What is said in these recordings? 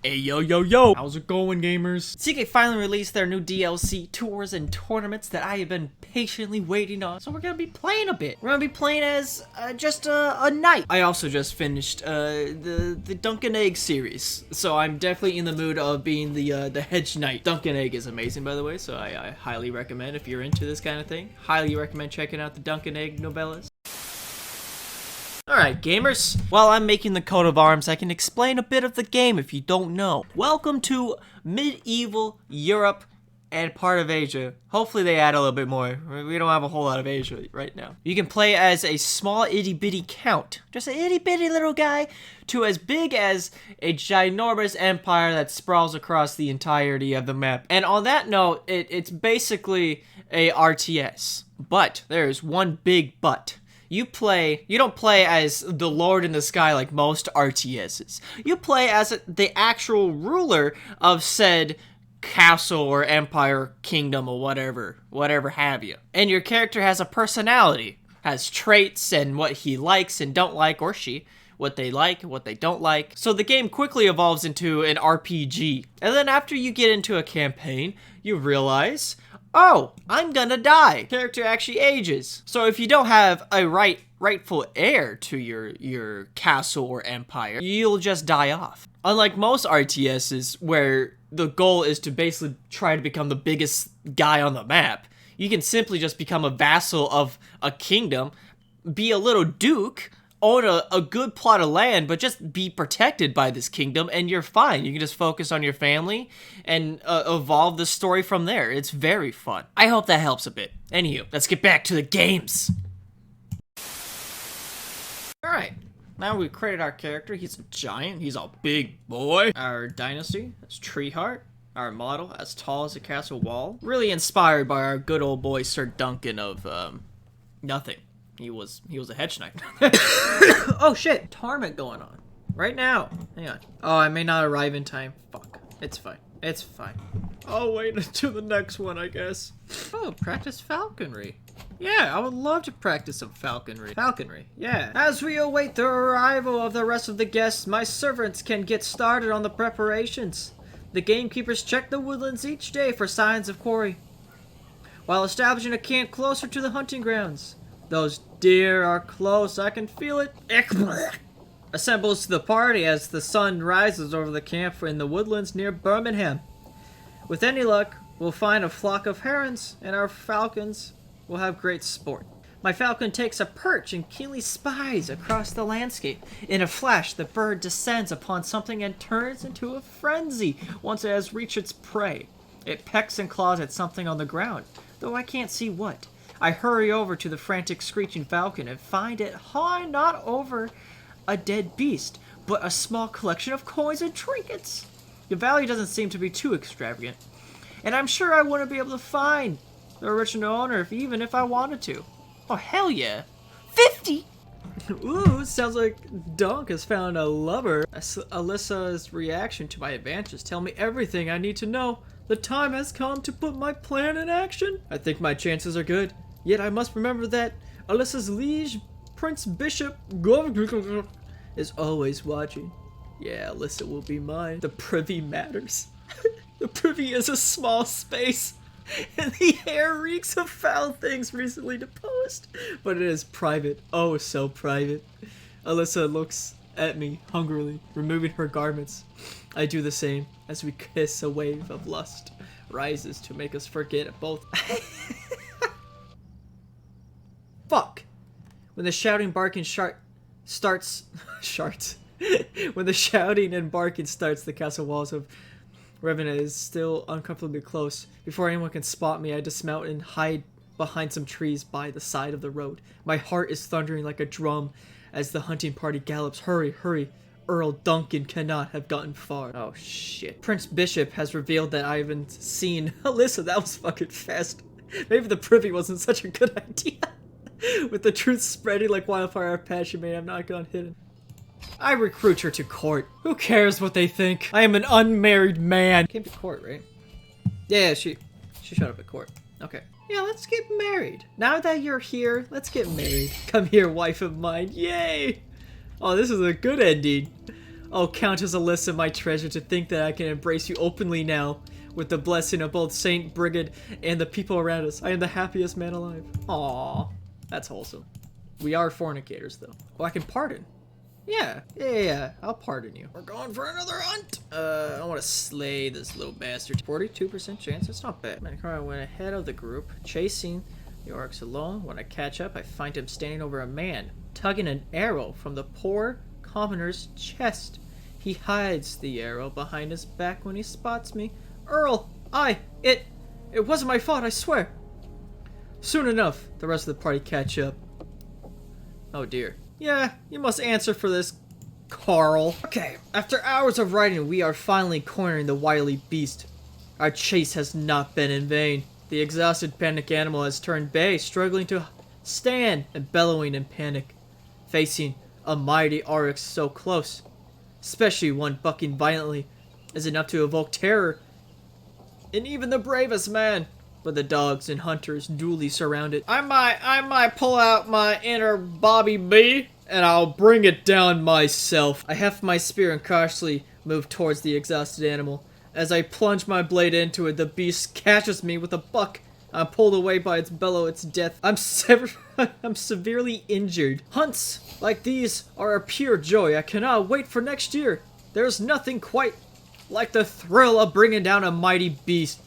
Hey yo yo yo, how's it going, gamers? CK finally released their new DLC, Tours and Tournaments, that I have been patiently waiting on. So we're gonna be playing a bit. We're gonna be playing as just a knight. I also just finished the Duncan Egg series, so I'm definitely in the mood of being the hedge knight. Duncan Egg is amazing, by the way, so I highly recommend if you're into this kind of thing. Highly recommend checking out the Duncan Egg novellas. Alright, gamers, while I'm making the coat of arms, I can explain a bit of the game if you don't know. Welcome to medieval Europe and part of Asia. Hopefully they add a little bit more. We don't have a whole lot of Asia right now. You can play as a small itty-bitty count, just an itty-bitty little guy, to as big as a ginormous empire that sprawls across the entirety of the map. And on that note, it's basically a RTS. But there's one big but. You don't play as the Lord in the Sky like most RTSs. You play as the actual ruler of said castle or empire, kingdom, or whatever have you. And your character has a personality, has traits and what he likes and don't like, or she, what they like, what they don't like. So the game quickly evolves into an RPG. And then after you get into a campaign, you realize, oh, I'm gonna die. Character actually ages. So if you don't have a rightful heir to your castle or empire, you'll just die off. Unlike most RTSs, where the goal is to basically try to become the biggest guy on the map, you can simply just become a vassal of a kingdom, be a little duke, own a good plot of land, but just be protected by this kingdom, and you're fine. You can just focus on your family and evolve the story from there. It's very fun. I hope that helps a bit. Anywho, let's get back to the games. Alright, now we've created our character. He's a giant. He's a big boy. Our dynasty is Treeheart. Our model, as tall as a castle wall. Really inspired by our good old boy Sir Duncan of, nothing. He was a hedge knight. Oh shit, Torment going on. Right now. Hang on. Oh, I may not arrive in time. Fuck. It's fine. It's fine. I'll wait until the next one, I guess. Oh, practice falconry. Yeah, I would love to practice some falconry. Falconry, yeah. As we await the arrival of the rest of the guests, my servants can get started on the preparations. The gamekeepers check the woodlands each day for signs of quarry, while establishing a camp closer to the hunting grounds. Those deer are close, I can feel it. Assembles to the party as the sun rises over the camp in the woodlands near Birmingham. With any luck, we'll find a flock of herons, and our falcons will have great sport. My falcon takes a perch and keenly spies across the landscape. In a flash, the bird descends upon something and turns into a frenzy once it has reached its prey. It pecks and claws at something on the ground, though I can't see what. I hurry over to the frantic screeching falcon and find it high not over a dead beast, but a small collection of coins and trinkets. The value doesn't seem to be too extravagant, and I'm sure I wouldn't be able to find the original owner even if I wanted to. Oh, hell yeah. 50! Ooh, sounds like Dunk has found a lover. Alyssa's reaction to my advances tell me everything I need to know. The time has come to put my plan in action. I think my chances are good. Yet I must remember that Alyssa's liege, Prince Bishop, is always watching. Yeah, Alyssa will be mine. The privy matters. The privy is a small space, and the air reeks of foul things recently deposed. But it is private. Oh, so private. Alyssa looks at me hungrily, removing her garments. I do the same as we kiss. A wave of lust rises to make us forget both. Fuck. When the shouting, barking starts, when the shouting and barking starts, the castle walls of Revenant is still uncomfortably close. Before anyone can spot me, I dismount and hide behind some trees by the side of the road. My heart is thundering like a drum as the hunting party gallops. Hurry, hurry. Earl Duncan cannot have gotten far. Oh shit. Prince Bishop has revealed that I haven't seen Alyssa. That was fucking fast. Maybe the privy wasn't such a good idea. With the truth spreading like wildfire, our passion may have not gone hidden. I recruit her to court. Who cares what they think? I am an unmarried man. Came to court, right? Yeah, she showed up at court. Okay. Yeah, let's get married. Now that you're here, let's get married. Come here, wife of mine. Yay! Oh, this is a good ending. Oh, Countess Alyssa, my treasure, to think that I can embrace you openly now, with the blessing of both Saint Brigid and the people around us. I am the happiest man alive. Aww, that's wholesome. We are fornicators, though. Oh, I can pardon. Yeah, I'll pardon you. We're going for another hunt. I want to slay this little bastard. 42% chance, that's not bad. Manicora went ahead of the group, chasing the orcs alone. When I catch up, I find him standing over a man, tugging an arrow from the poor commoner's chest. He hides the arrow behind his back when he spots me. Earl, it wasn't my fault, I swear. Soon enough, the rest of the party catch up. Oh dear. Yeah, you must answer for this, Carl. Okay, after hours of riding, we are finally cornering the Wily Beast. Our chase has not been in vain. The exhausted panic animal has turned bay, struggling to stand and bellowing in panic, facing a mighty oryx so close, especially one bucking violently, is enough to evoke terror in even the bravest man. But the dogs and hunters duly surround it. I might pull out my inner Bobby B, and I'll bring it down myself. I heft my spear and cautiously move towards the exhausted animal. As I plunge my blade into it, the beast catches me with a buck. I'm pulled away by its bellow, its death. I'm severely injured. Hunts like these are a pure joy. I cannot wait for next year. There's nothing quite like the thrill of bringing down a mighty beast.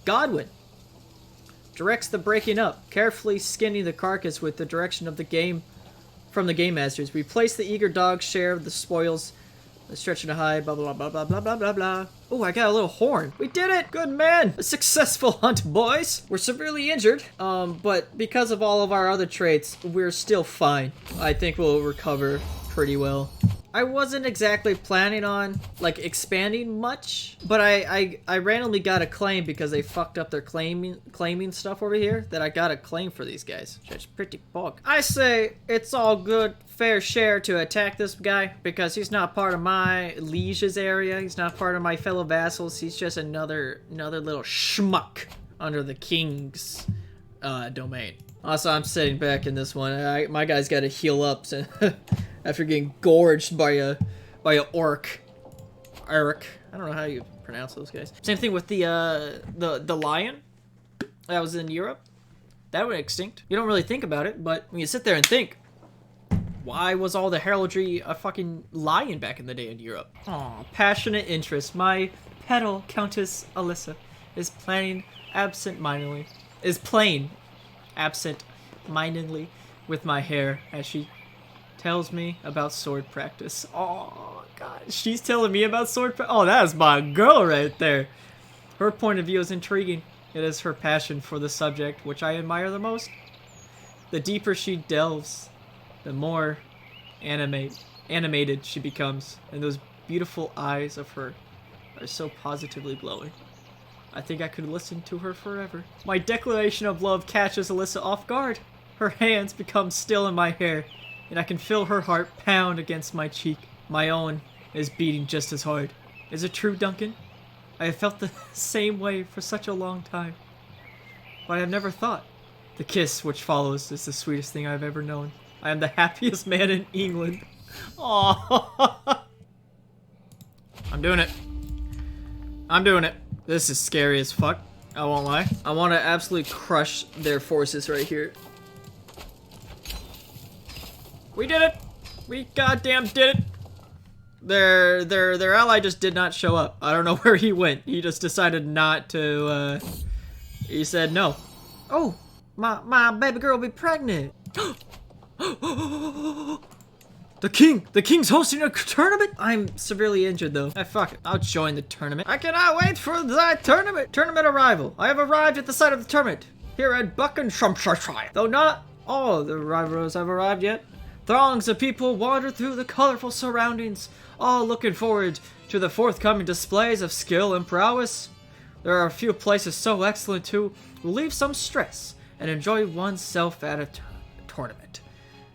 Godwin directs the breaking up, carefully skinning the carcass with the direction of the game from the game masters. We place the eager dog's share of the spoils, stretching a high, blah blah blah blah blah blah blah blah. Oh, I got a little horn. We did it! Good man! A successful hunt, boys! We're severely injured, but because of all of our other traits, we're still fine. I think we'll recover pretty well. I wasn't exactly planning on, like, expanding much, but I randomly got a claim because they fucked up their claiming stuff over here, that I got a claim for these guys. That's pretty bug. I say it's all good, fair share to attack this guy, because he's not part of my liege's area, he's not part of my fellow vassals, he's just another little schmuck under the king's domain. Also, I'm sitting back in this one. My guy's got to heal up so after getting gorged by a orc. Eric. I don't know how you pronounce those guys. Same thing with the lion that was in Europe. That went extinct. You don't really think about it, but when you sit there and think, why was all the heraldry a fucking lion back in the day in Europe? Aw, passionate interest. My petal Countess Alyssa is playing absent-mindedly with my hair as she tells me about sword practice. Oh god, she's telling me about sword practice. Oh, that is my girl right there. Her point of view is intriguing. It is her passion for the subject which I admire the most. The deeper she delves, the more animated she becomes, and those beautiful eyes of her are so positively glowing. I think I could listen to her forever. My declaration of love catches Alyssa off guard. Her hands become still in my hair, and I can feel her heart pound against my cheek. My own is beating just as hard. Is it true, Duncan? I have felt the same way for such a long time. But I have never thought. The kiss which follows is the sweetest thing I've ever known. I am the happiest man in England. Aww. I'm doing it. I'm doing it. This is scary as fuck. I won't lie. I want to absolutely crush their forces right here. We did it! We goddamn did it! Their ally just did not show up. I don't know where he went. He just decided not to, he said no. Oh! My baby girl will be pregnant! The king's hosting a tournament? I'm severely injured though. Fuck it. I'll join the tournament. I cannot wait for the tournament! Tournament arrival. I have arrived at the site of the tournament. Here at Buckinghamshire. Though not all the rivals have arrived yet. Throngs of people wander through the colorful surroundings, all looking forward to the forthcoming displays of skill and prowess. There are a few places so excellent to relieve some stress and enjoy oneself at a tournament.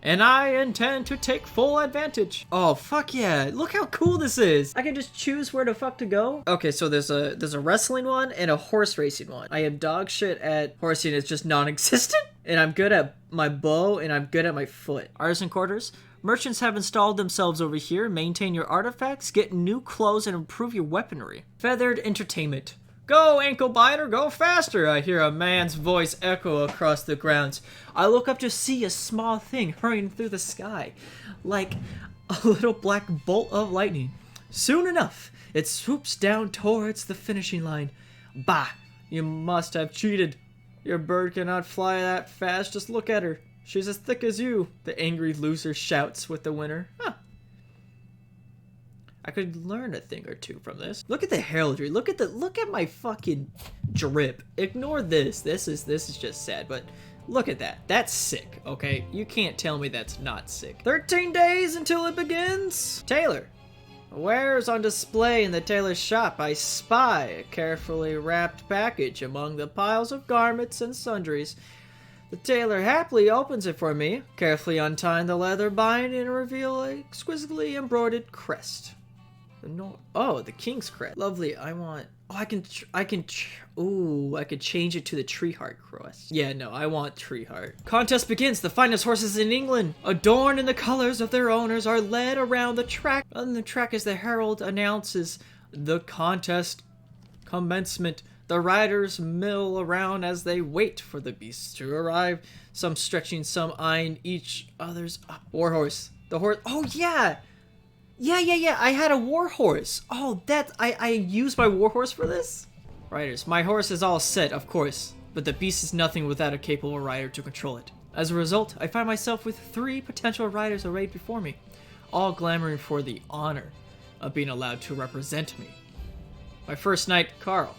And I intend to take full advantage. Oh, fuck yeah. Look how cool this is. I can just choose where the fuck to go. Okay, so there's a wrestling one and a horse racing one. I am dog shit at horsing. It's just non-existent. And I'm good at my bow and I'm good at my foot. Artisan quarters. Merchants have installed themselves over here. Maintain your artifacts, get new clothes, and improve your weaponry. Feathered entertainment. Go, ankle biter, go faster! I hear a man's voice echo across the grounds. I look up to see a small thing hurrying through the sky, like a little black bolt of lightning. Soon enough, it swoops down towards the finishing line. Bah! You must have cheated. Your bird cannot fly that fast. Just look at her. She's as thick as you. The angry loser shouts with the winner. Huh. I could learn a thing or two from this. Look at the heraldry. Look at my fucking drip. Ignore this. This is just sad, but look at that. That's sick, okay? You can't tell me that's not sick. 13 days until it begins. Tailor. Wares on display in the tailor's shop. I spy a carefully wrapped package among the piles of garments and sundries. The tailor happily opens it for me, carefully untying the leather binding and reveal an exquisitely embroidered crest. The king's crest. Lovely. I could change it to the tree heart crest. Yeah, no, I want tree heart. Contest begins. The finest horses in England, adorned in the colors of their owners, are led around the track. On the track as the herald announces the contest commencement. The riders mill around as they wait for the beasts to arrive. Some stretching, some eyeing each other's up. Warhorse. The horse. Oh yeah. Yeah. I had a warhorse. Oh, I used my warhorse for this? Riders. My horse is all set, of course, but the beast is nothing without a capable rider to control it. As a result, I find myself with 3 potential riders arrayed before me, all clamoring for the honor of being allowed to represent me. My first knight, Carl.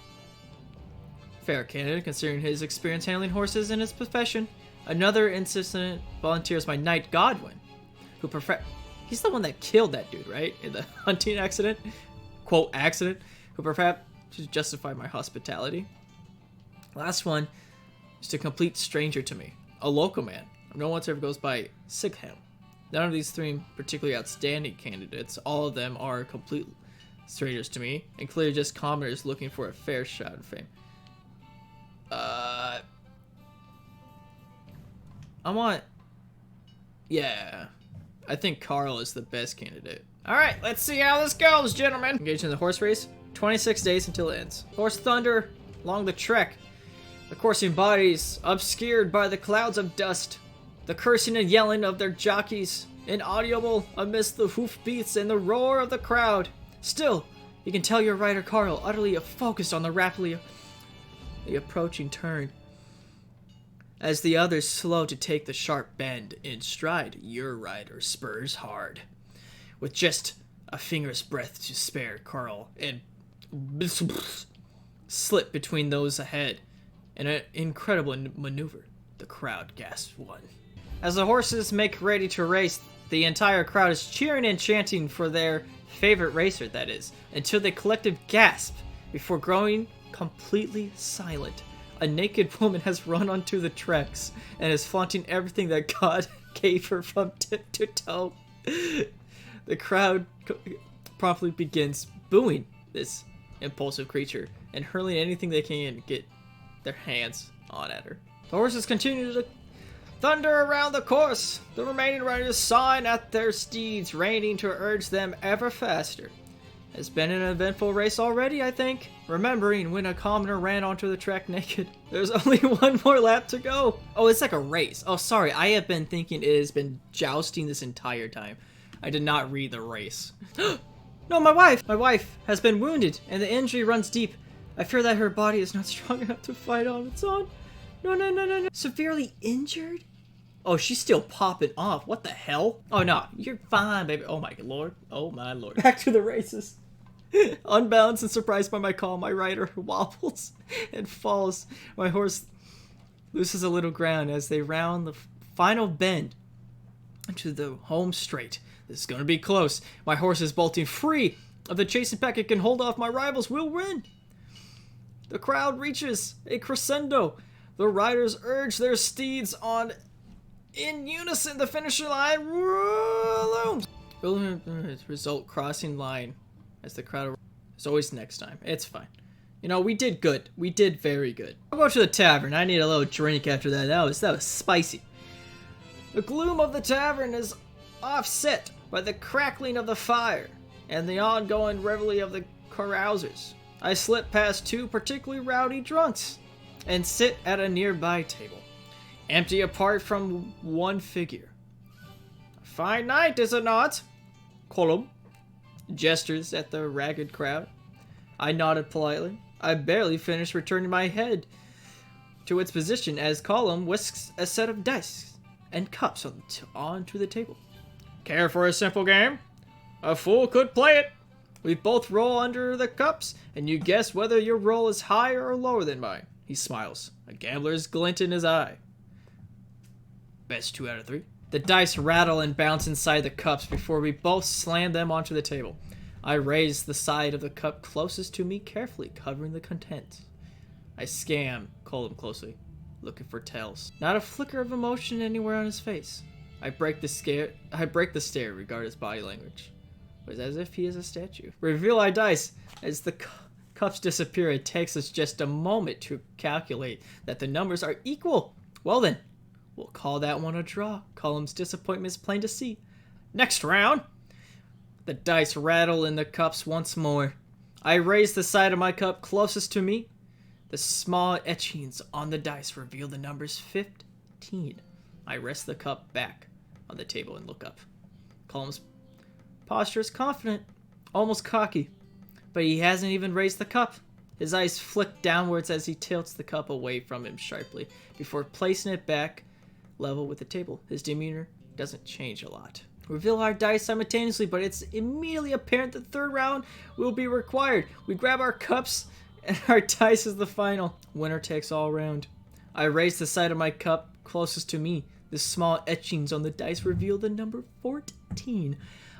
Fair candidate, considering his experience handling horses in his profession. Another insistent volunteer is my knight, Godwin, who he's the one that killed that dude, right? In the hunting accident? Quote, accident. Who perhaps to justify my hospitality. Last one is a complete stranger to me. A local man. No one ever goes by Sigham. None of these 3 particularly outstanding candidates. All of them are complete strangers to me, and clearly just commoners looking for a fair shot of fame. I think Carl is the best candidate. Alright, let's see how this goes, gentlemen. Engaged in the horse race. 26 days until it ends. Horse thunder along the trek. The coursing bodies obscured by the clouds of dust. The cursing and yelling of their jockeys inaudible amidst the hoofbeats and the roar of the crowd. Still, you can tell your rider Carl utterly focused on the rapidly approaching turn. As the others slow to take the sharp bend in stride, your rider spurs hard. With just a finger's breadth to spare, Carl and slip between those ahead. In an incredible maneuver, the crowd gasps one. As the horses make ready to race, the entire crowd is cheering and chanting for their favorite racer, that is, until they collective gasp before growing completely silent. A naked woman has run onto the tracks and is flaunting everything that God gave her from tip to toe. The crowd promptly begins booing this impulsive creature and hurling anything they can get their hands on at her. The horses continue to thunder around the course. The remaining riders sign at their steeds, reining to urge them ever faster. It's been an eventful race already, I think. Remembering when a commoner ran onto the track naked. There's only one more lap to go. Oh, it's like a race. Oh, sorry. I have been thinking it has been jousting this entire time. I did not read the race. No, my wife! My wife has been wounded, and the injury runs deep. I fear that her body is not strong enough to fight on its own. No. Severely injured? Oh, she's still popping off. What the hell? Oh, no. You're fine, baby. Oh, my lord. Oh, my lord. Back to the races. Unbalanced and surprised by my call, my rider wobbles and falls. My horse loses a little ground as they round the final bend into the home straight. This is going to be close. My horse is bolting free of the chasing pack. It can hold off my rivals. We'll win. The crowd reaches a crescendo. The riders urge their steeds on in unison. The finisher line looms. Result crossing line as the crowd. It's always next time. It's fine. You know, we did good. We did very good. I'll go to the tavern. I need a little drink after that. That was spicy. The gloom of the tavern is offset by the crackling of the fire and the ongoing revelry of the carousers. I slip past two particularly rowdy drunks and sit at a nearby table, empty apart from one figure. A fine night, is it not? Column gestures at the ragged crowd. I nodded politely. I barely finished returning my head to its position as Column whisks a set of dice and cups onto the table. Care for a simple game? A fool could play it. We both roll under the cups, and you guess whether your roll is higher or lower than mine. He smiles, a gambler's glint in his eye. Best 2 out of 3. The dice rattle and bounce inside the cups before we both slam them onto the table. I raise the side of the cup closest to me, carefully covering the contents. I scan Colum closely, looking for tells. Not a flicker of emotion anywhere on his face. I break the stare regarding his body language. It was as if he is a statue. Reveal our dice. As the cups disappear, it takes us just a moment to calculate that the numbers are equal. Well then, we'll call that one a draw. Column's disappointment is plain to see. Next round. The dice rattle in the cups once more. I raise the side of my cup closest to me. The small etchings on the dice reveal the numbers 15. I rest the cup back on the table and look up. Colum's posture is confident, almost cocky, but he hasn't even raised the cup. His eyes flick downwards as he tilts the cup away from him sharply before placing it back level with the table. His demeanor doesn't change a lot. Reveal our dice simultaneously, but it's immediately apparent the third round will be required. We grab our cups and our dice is the final. Winner takes all round. I raise the side of my cup closest to me. The small etchings on the dice reveal the number 14.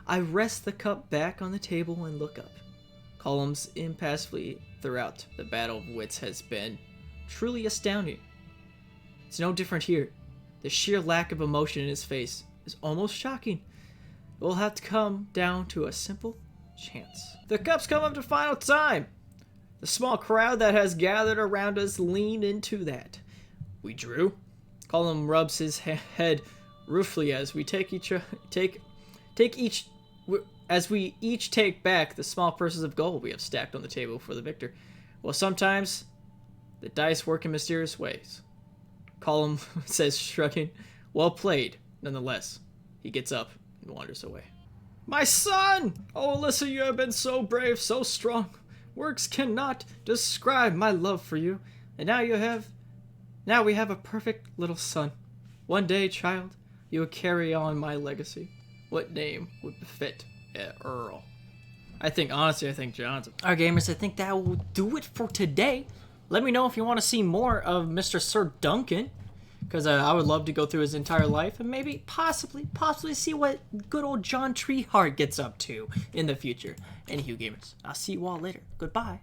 I rest the cup back on the table and look up. Columns impassively throughout the battle of wits has been truly astounding. It's no different here. The sheer lack of emotion in his face is almost shocking. It will have to come down to a simple chance. The cups come up to final time. The small crowd that has gathered around us lean into that. We drew. Colum rubs his head ruefully as we we each take back the small purses of gold we have stacked on the table for the victor. Well, sometimes the dice work in mysterious ways. Colum says, shrugging. Well played, nonetheless. He gets up and wanders away. My son! Oh, Alyssa, you have been so brave, so strong. Words cannot describe my love for you. And now we have a perfect little son. One day, child, you will carry on my legacy. What name would befit Earl? Honestly, I think Johnson. Alright, gamers, I think that will do it for today. Let me know if you want to see more of Mr. Sir Duncan, because I would love to go through his entire life and maybe possibly see what good old John Treehart gets up to in the future. Anywho, gamers, I'll see you all later. Goodbye.